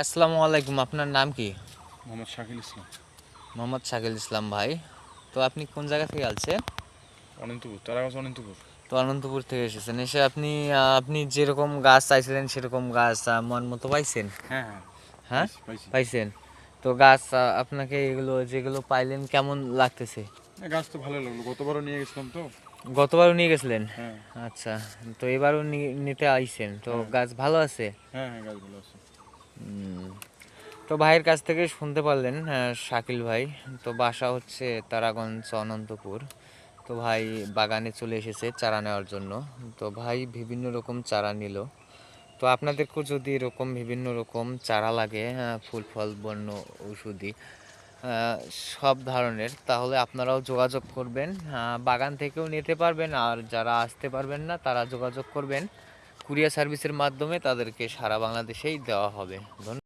আসসালামু আলাইকুম, আপনার নাম কি? মোহাম্মদ শাকিল ইসলাম। মোহাম্মদ শাকিল ইসলাম ভাই। তো আপনি কোন জায়গা থেকে আসছেন? অনন্তপুর, তারাগাছ অনন্তপুর। তো অনন্তপুর থেকে এসেছেন। এসে আপনি যেরকম গাছ চাইছিলেন সেরকম গাছ মন মতো পাইছেন? হ্যাঁ হ্যাঁ, হ্যাঁ, পাইছি পাইছি। পাইছেন। তো গাছ আপনাকে এগুলো যেগুলো পাইলেন কেমন লাগতেছে? গাছ তো ভালো লাগলো, গতবারও নিয়ে গেছিলাম তো। গতবারও নিয়ে গেছিলেন? হ্যাঁ আচ্ছা। তো এবারও নিতে আইছেন, তো হ্যাঁ গাছ ভালো আছে? হ্যাঁ হ্যাঁ, গাছ ভালো আছে। উম, তো ভাইয়ের কাছ থেকে শুনতে পারলেন, শাকিল ভাই তো বাসা হচ্ছে তারাগঞ্জ অনন্তপুর। তো ভাই বাগানে চলে এসেছে চারা নেওয়ার জন্য। তো ভাই বিভিন্ন রকম চারা নিল। তো আপনাদেরকেও যদি এরকম বিভিন্ন রকম চারা লাগে, ফুল ফল বন্য ঔষধি আহ, সব ধরনের, তাহলে আপনারাও যোগাযোগ করবেন। বাগান থেকেও নিতে পারবেন, আর যারা আসতে পারবেন না তারা যোগাযোগ করবেন কুরিয়ার সার্ভিসের মাধ্যমে, তাদেরকে সারা বাংলাদেশেই দেওয়া হবে। ধন্যবাদ।